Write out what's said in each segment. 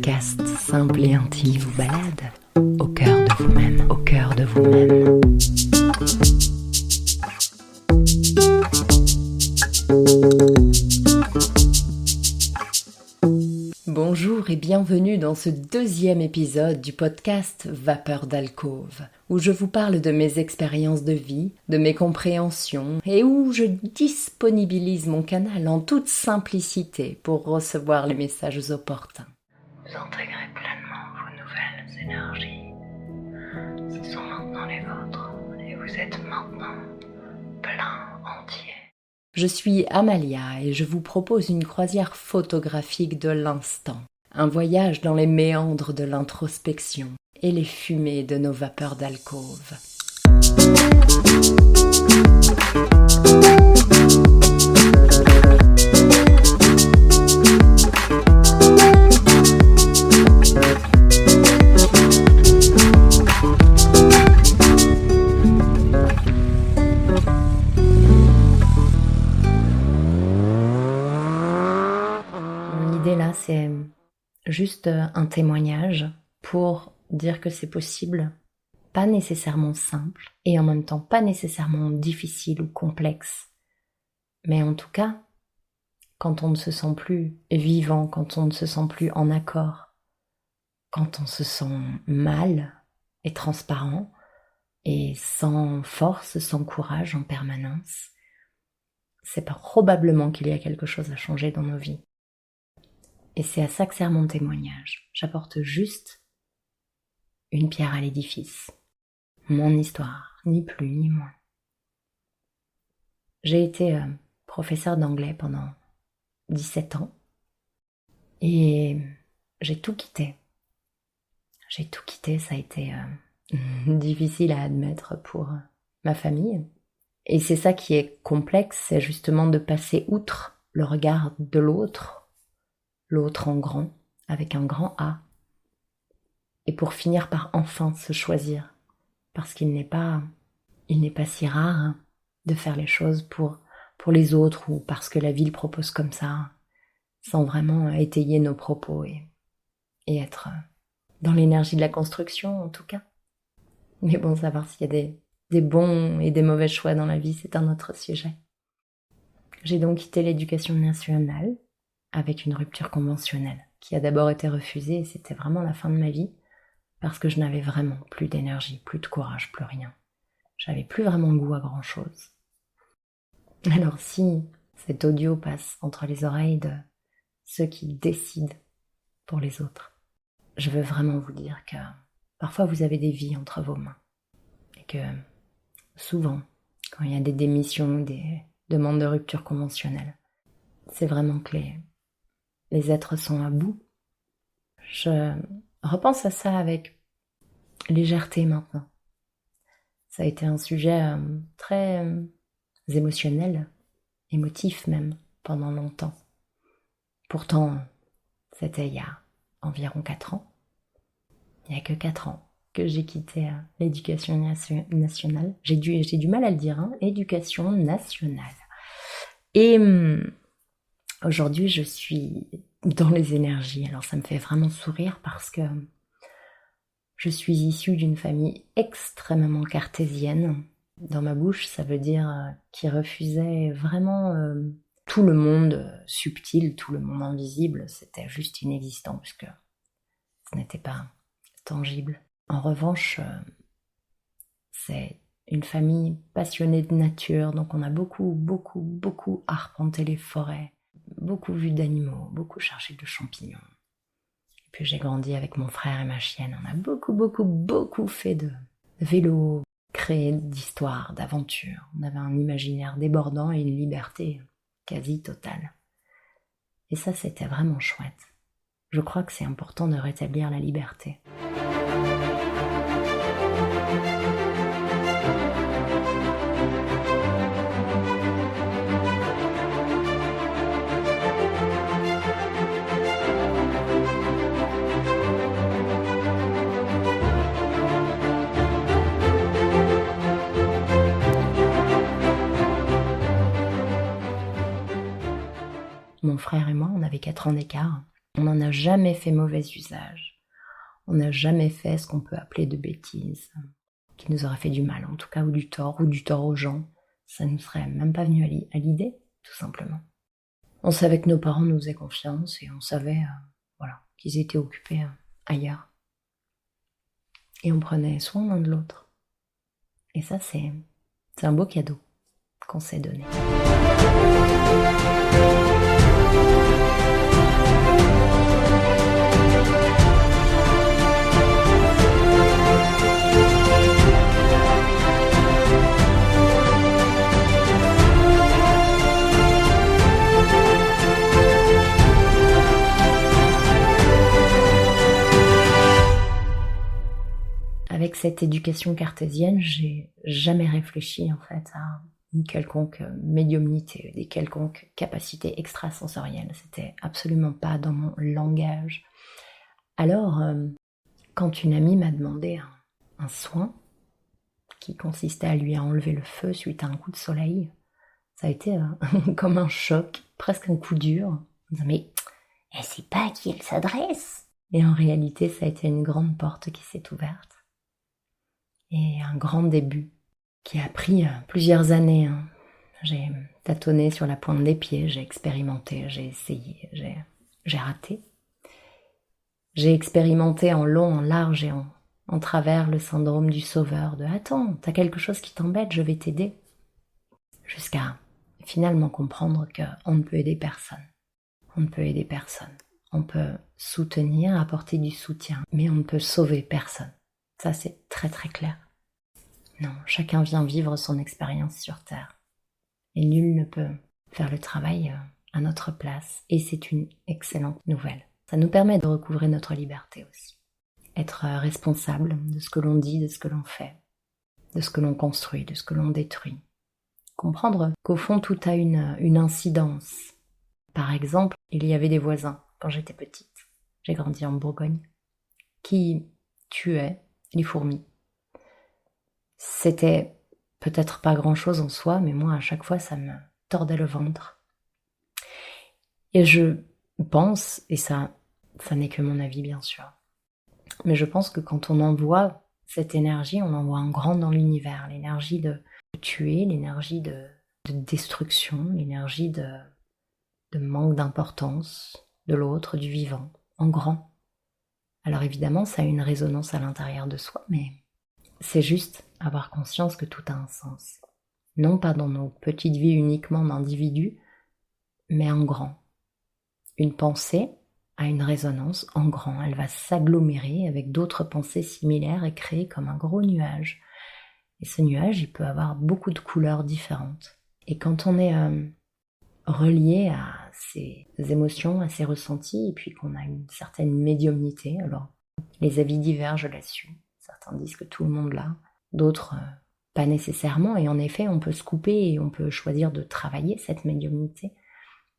podcast simple et intime vous balade au cœur de vous-même, au cœur de vous-même. Bonjour et bienvenue dans ce deuxième épisode du podcast Vapeur d'alcôve, où je vous parle de mes expériences de vie, de mes compréhensions et où je disponibilise mon canal en toute simplicité pour recevoir les messages opportuns. Vous intégrez pleinement vos nouvelles énergies. Ce sont maintenant les vôtres et vous êtes maintenant plein entier. Je suis Amalia et je vous propose une croisière photographique de l'instant. Un voyage dans les méandres de l'introspection et les fumées de nos vapeurs d'alcôve. L'idée là, c'est juste un témoignage pour dire que c'est possible, pas nécessairement simple et en même temps pas nécessairement difficile ou complexe. Mais en tout cas, quand on ne se sent plus vivant, quand on ne se sent plus en accord, quand on se sent mal et transparent et sans force, sans courage en permanence, c'est probablement qu'il y a quelque chose à changer dans nos vies. Et c'est à ça que sert mon témoignage. J'apporte juste une pierre à l'édifice. Mon histoire, ni plus ni moins. J'ai été professeur d'anglais pendant 17 ans et j'ai tout quitté. Ça a été difficile à admettre pour ma famille. Et c'est ça qui est complexe, c'est justement de passer outre le regard de l'autre en grand, avec un grand A, et pour finir par enfin se choisir, parce qu'il n'est pas si rare de faire les choses pour les autres, ou parce que la vie le propose comme ça, sans vraiment étayer nos propos et être dans l'énergie de la construction en tout cas. Mais bon, savoir s'il y a des bons et des mauvais choix dans la vie, c'est un autre sujet. J'ai donc quitté l'éducation nationale, avec une rupture conventionnelle, qui a d'abord été refusée, et c'était vraiment la fin de ma vie, parce que je n'avais vraiment plus d'énergie, plus de courage, plus rien. J'avais plus vraiment goût à grand chose. Alors si cet audio passe entre les oreilles de ceux qui décident pour les autres, je veux vraiment vous dire que parfois vous avez des vies entre vos mains, et que souvent, quand il y a des démissions, des demandes de rupture conventionnelle, c'est vraiment que les êtres sont à bout. Je repense à ça avec légèreté maintenant. Ça a été un sujet très émotionnel, émotif même, pendant longtemps. Pourtant, c'était il y a environ 4 ans. Il n'y a que 4 ans que j'ai quitté l'éducation nationale. J'ai du mal à le dire, éducation nationale. Et aujourd'hui, je suis dans les énergies. Alors ça me fait vraiment sourire parce que je suis issue d'une famille extrêmement cartésienne. Dans ma bouche, ça veut dire qui refusait vraiment tout le monde subtil, tout le monde invisible. C'était juste inexistant puisque ce n'était pas tangible. En revanche, c'est une famille passionnée de nature, donc on a beaucoup arpenté les forêts, beaucoup vu d'animaux, beaucoup cherché de champignons. Et puis j'ai grandi avec mon frère et ma chienne. On a beaucoup fait de vélo, créé d'histoires, d'aventures. On avait un imaginaire débordant et une liberté quasi totale. Et ça, c'était vraiment chouette. Je crois que c'est important de rétablir la liberté. Mon frère et moi, on avait 4 ans d'écart. On n'en a jamais fait mauvais usage. On n'a jamais fait ce qu'on peut appeler de bêtises, qui nous aurait fait du mal en tout cas, ou du tort aux gens. Ça ne nous serait même pas venu à l'idée, tout simplement. On savait que nos parents nous faisaient confiance et on savait qu'ils étaient occupés ailleurs. Et on prenait soin l'un de l'autre. Et ça, c'est un beau cadeau qu'on s'est donné. Avec cette éducation cartésienne, j'ai jamais réfléchi en fait à une quelconque médiumnité, des quelconques capacités extrasensorielles. C'était absolument pas dans mon langage. Alors, quand une amie m'a demandé un soin qui consistait à lui enlever le feu suite à un coup de soleil, ça a été comme un choc, presque un coup dur. En disant, mais elle sait pas à qui elle s'adresse. Et en réalité, ça a été une grande porte qui s'est ouverte. Et un grand début qui a pris plusieurs années. J'ai tâtonné sur la pointe des pieds, j'ai expérimenté, j'ai essayé, j'ai raté. J'ai expérimenté en long, en large et en travers le syndrome du sauveur, de « Attends, t'as quelque chose qui t'embête, je vais t'aider ». Jusqu'à finalement comprendre qu'on ne peut aider personne. On ne peut aider personne. On peut soutenir, apporter du soutien, mais on ne peut sauver personne. Ça, c'est très très clair. Non, chacun vient vivre son expérience sur Terre. Et nul ne peut faire le travail à notre place. Et c'est une excellente nouvelle. Ça nous permet de recouvrer notre liberté aussi. Être responsable de ce que l'on dit, de ce que l'on fait, de ce que l'on construit, de ce que l'on détruit. Comprendre qu'au fond, tout a une incidence. Par exemple, il y avait des voisins, quand j'étais petite, j'ai grandi en Bourgogne, qui tuaient les fourmis. C'était peut-être pas grand-chose en soi, mais moi, à chaque fois, ça me tordait le ventre. Et je pense, et ça n'est que mon avis, bien sûr, mais je pense que quand on envoie cette énergie, on envoie un grand dans l'univers, l'énergie de tuer, l'énergie de destruction, l'énergie de manque d'importance de l'autre, du vivant, en grand. Alors évidemment, ça a une résonance à l'intérieur de soi, mais c'est juste avoir conscience que tout a un sens. Non pas dans nos petites vies uniquement d'individus, mais en grand. Une pensée a une résonance en grand, elle va s'agglomérer avec d'autres pensées similaires et créer comme un gros nuage. Et ce nuage, il peut avoir beaucoup de couleurs différentes. Et quand on est relié à ces émotions, à ces ressentis, et puis qu'on a une certaine médiumnité, alors les avis divergent là-dessus. Certains disent que tout le monde l'a, d'autres pas nécessairement, et en effet, on peut se couper et on peut choisir de travailler cette médiumnité.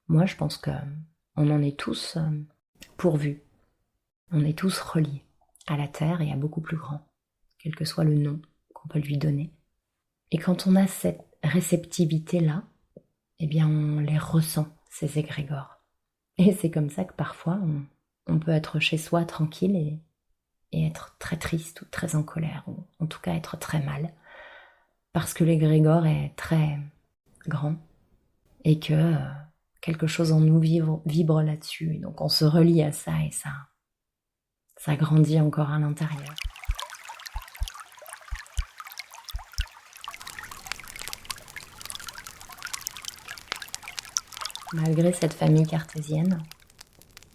Moi, je pense qu'on en est tous pourvus. On est tous reliés à la Terre et à beaucoup plus grand, quel que soit le nom qu'on peut lui donner. Et quand on a cette réceptivité-là, eh bien on les ressent, ces égrégores. Et c'est comme ça que parfois on peut être chez soi tranquille et être très triste ou très en colère, ou en tout cas être très mal, parce que l'égrégore est très grand et que quelque chose en nous vibre là-dessus. Et donc on se relie à ça et ça grandit encore à l'intérieur. Malgré cette famille cartésienne,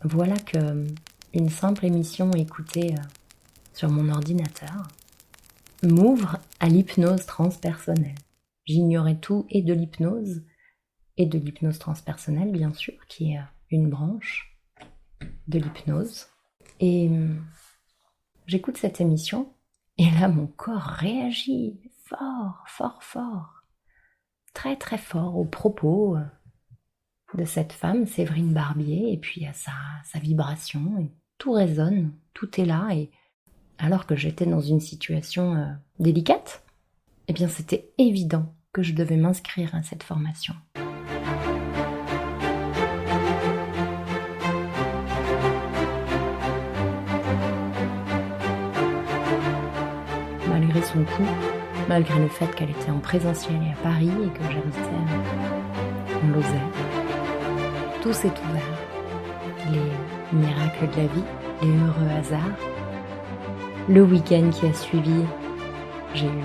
voilà que une simple émission écoutée sur mon ordinateur m'ouvre à l'hypnose transpersonnelle. J'ignorais tout et de l'hypnose transpersonnelle, bien sûr, qui est une branche de l'hypnose. Et j'écoute cette émission et là mon corps réagit fort, fort, fort, très très fort aux propos de cette femme, Séverine Barbier, et puis à sa vibration, et tout résonne, tout est là, et alors que j'étais dans une situation délicate, eh bien c'était évident que je devais m'inscrire à cette formation. son coup, malgré le fait qu'elle était en présentiel et à Paris et que j'habitais en Lozère. Tout s'est ouvert. Les miracles de la vie, les heureux hasards. Le week-end qui a suivi, j'ai eu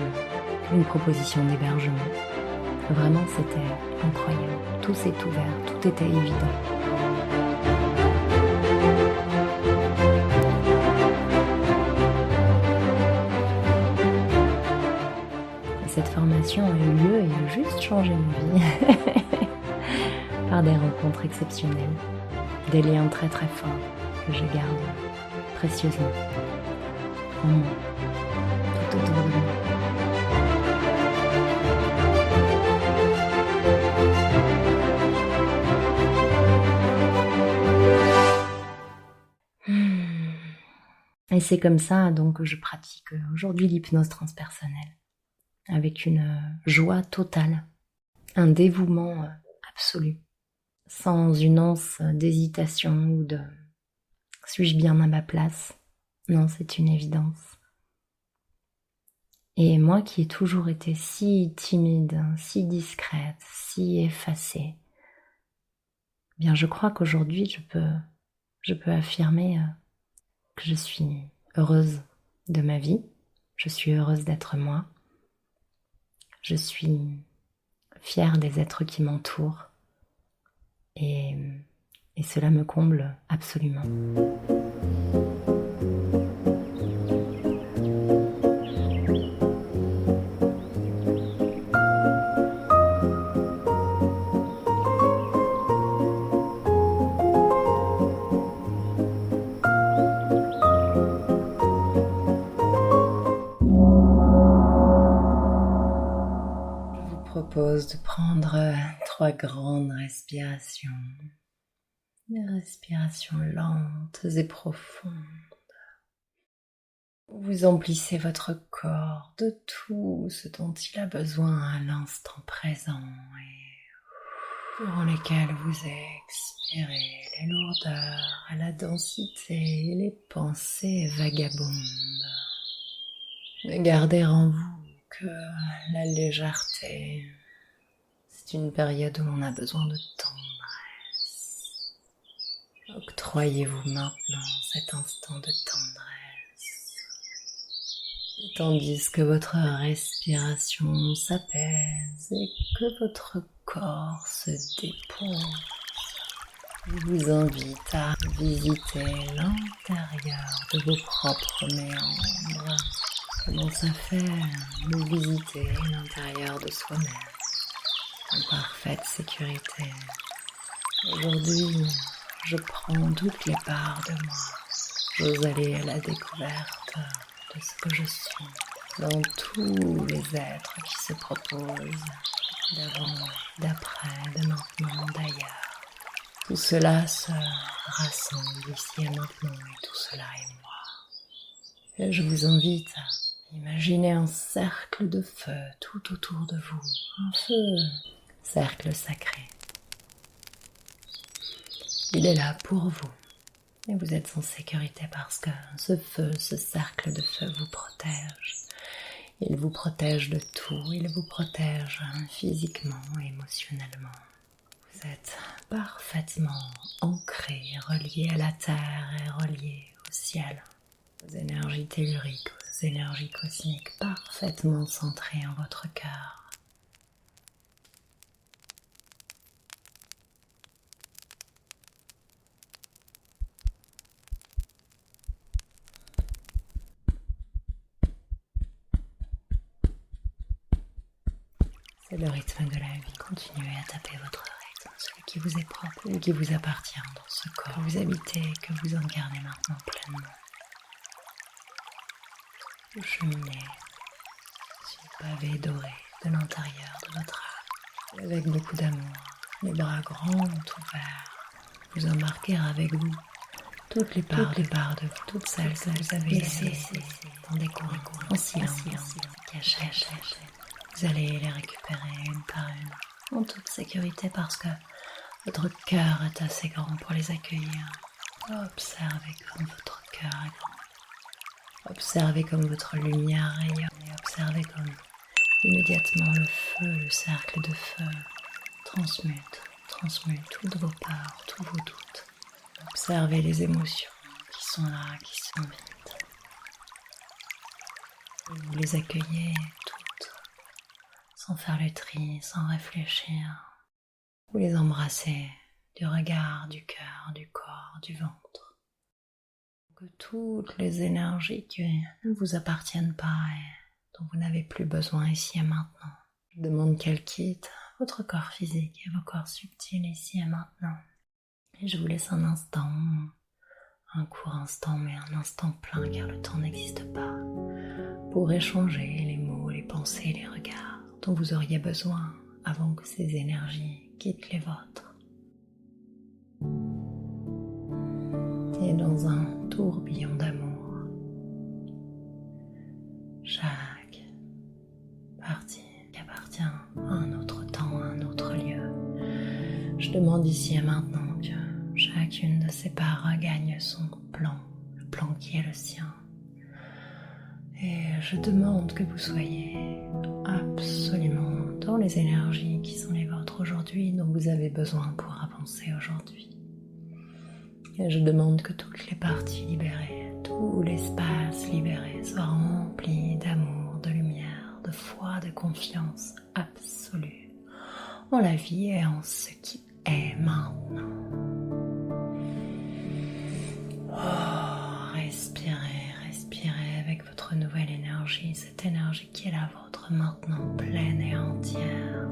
une proposition d'hébergement. Vraiment, c'était incroyable. Tout s'est ouvert, tout était évident. Cette formation a eu lieu et a juste changé ma vie par des rencontres exceptionnelles, des liens très très forts que je garde précieusement en moi, tout autour de moi. Et c'est comme ça donc que je pratique aujourd'hui l'hypnose transpersonnelle, avec une joie totale, un dévouement absolu, sans une once d'hésitation ou de « suis-je bien à ma place ?» Non, c'est une évidence. Et moi qui ai toujours été si timide, si discrète, si effacée, bien je crois qu'aujourd'hui je peux affirmer que je suis heureuse de ma vie, je suis heureuse d'être moi, je suis fière des êtres qui m'entourent et cela me comble absolument. Propose de prendre 3 grandes respirations, des respirations lentes et profondes. Vous emplissez votre corps de tout ce dont il a besoin à l'instant présent et durant lesquels vous expirez les lourdeurs, la densité et les pensées vagabondes. Gardez en vous que la légèreté, c'est une période où on a besoin de tendresse. Octroyez-vous maintenant cet instant de tendresse. Et tandis que votre respiration s'apaise et que votre corps se dépose, je vous invite à visiter l'intérieur de vos propres méandres. Comment ça fait de visiter l'intérieur de soi-même en parfaite sécurité. Aujourd'hui, je prends toutes les parts de moi. J'ose aller à la découverte de ce que je suis dans tous les êtres qui se proposent, d'avant, d'après, de maintenant, d'ailleurs. Tout cela se rassemble ici et maintenant et tout cela est moi. Et je vous invite à imaginez un cercle de feu tout autour de vous, un feu, cercle sacré. Il est là pour vous et vous êtes en sécurité parce que ce feu, ce cercle de feu vous protège. Il vous protège de tout, il vous protège physiquement et émotionnellement. Vous êtes parfaitement ancré, relié à la terre et relié au ciel. Vos énergies telluriques, vos énergies cosmiques parfaitement centrées en votre cœur. C'est le rythme de la vie. Continuez à taper votre rythme, celui qui vous est propre, celui qui vous appartient dans ce corps que vous habitez, que vous incarnez maintenant pleinement. Vous cheminez sur le pavé doré de l'intérieur de votre âme, avec beaucoup d'amour, les bras grands ouverts. Vous embarquez avec vous toutes les parts de vous, toutes celles que vous avez laissées dans des coins, en silence, cachées. Vous allez les récupérer une par une, en toute sécurité parce que votre cœur est assez grand pour les accueillir. Observez comme votre cœur est grand. Observez comme votre lumière rayonne et observez comme immédiatement le feu, le cercle de feu transmute toutes vos peurs, tous vos doutes. Observez les émotions qui sont là, qui sont vides. Et vous les accueillez toutes, sans faire le tri, sans réfléchir. Vous les embrassez du regard, du cœur, du corps, du ventre. Que toutes les énergies qui ne vous appartiennent pas et dont vous n'avez plus besoin ici et maintenant, je demande qu'elles quittent votre corps physique et vos corps subtils ici et maintenant. Et je vous laisse un instant, un court instant, mais un instant plein car le temps n'existe pas, pour échanger les mots, les pensées, les regards dont vous auriez besoin avant que ces énergies quittent les vôtres. Et dans un tourbillon d'amour, chaque partie qui appartient à un autre temps, à un autre lieu, je demande ici et maintenant que chacune de ces parts regagne son plan, le plan qui est le sien. Et je demande que vous soyez absolument dans les énergies qui sont les vôtres aujourd'hui, dont vous avez besoin pour avancer aujourd'hui. Et je demande que toutes les parties libérées, tout l'espace libéré soit rempli d'amour, de lumière, de foi, de confiance absolue en la vie et en ce qui est maintenant. Respirez avec votre nouvelle énergie, cette énergie qui est la vôtre maintenant, pleine et entière.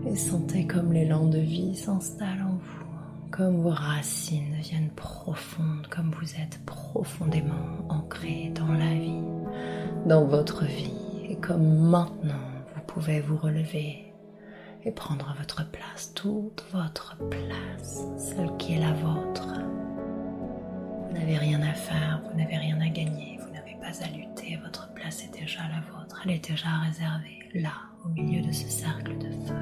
Et sentez comme l'élan de vie s'installe en vous, comme vos racines deviennent profondes, comme vous êtes profondément ancré dans la vie, dans votre vie. Et comme maintenant, vous pouvez vous relever et prendre votre place, toute votre place, celle qui est la vôtre. Vous n'avez rien à faire, vous n'avez rien à gagner, vous n'avez pas à lutter, votre place est déjà la vôtre, elle est déjà réservée, là, au milieu de ce cercle de feu.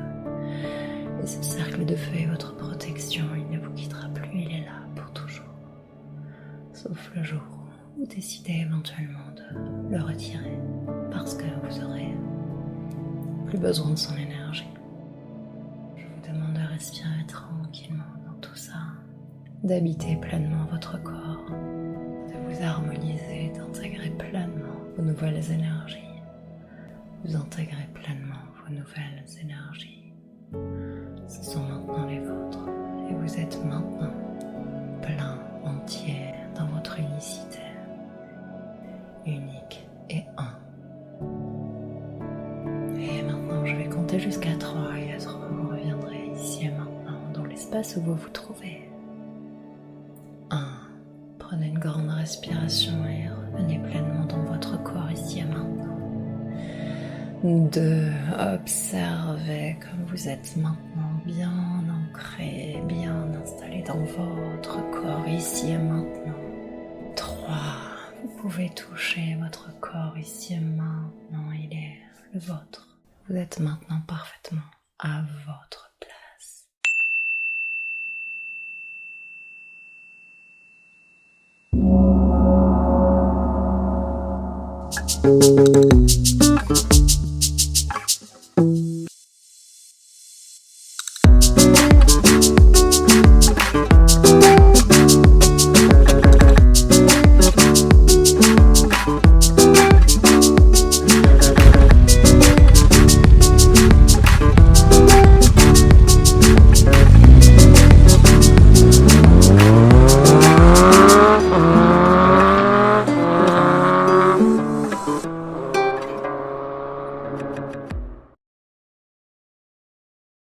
Et ce cercle de feu est votre protection, il ne vous quittera plus, il est là pour toujours. Sauf le jour où vous décidez éventuellement de le retirer, parce que vous aurez plus besoin de son énergie. Je vous demande de respirer tranquillement dans tout ça, d'habiter pleinement votre corps, de vous harmoniser, d'intégrer pleinement vos nouvelles énergies. Vous intégrez pleinement vos nouvelles énergies. Ce sont maintenant les vôtres et vous êtes maintenant plein, entier dans votre unicité, unique et un. Et maintenant je vais compter jusqu'à 3 et à 3 vous reviendrez ici et maintenant dans l'espace où vous vous trouvez. 1. Prenez une grande respiration et revenez pleinement dans votre corps ici et maintenant. 2. Observez comme vous êtes maintenant bien ancré, bien installé dans votre corps ici et maintenant. 3. Vous pouvez toucher votre corps ici et maintenant, il est le vôtre. Vous êtes maintenant parfaitement à votre place.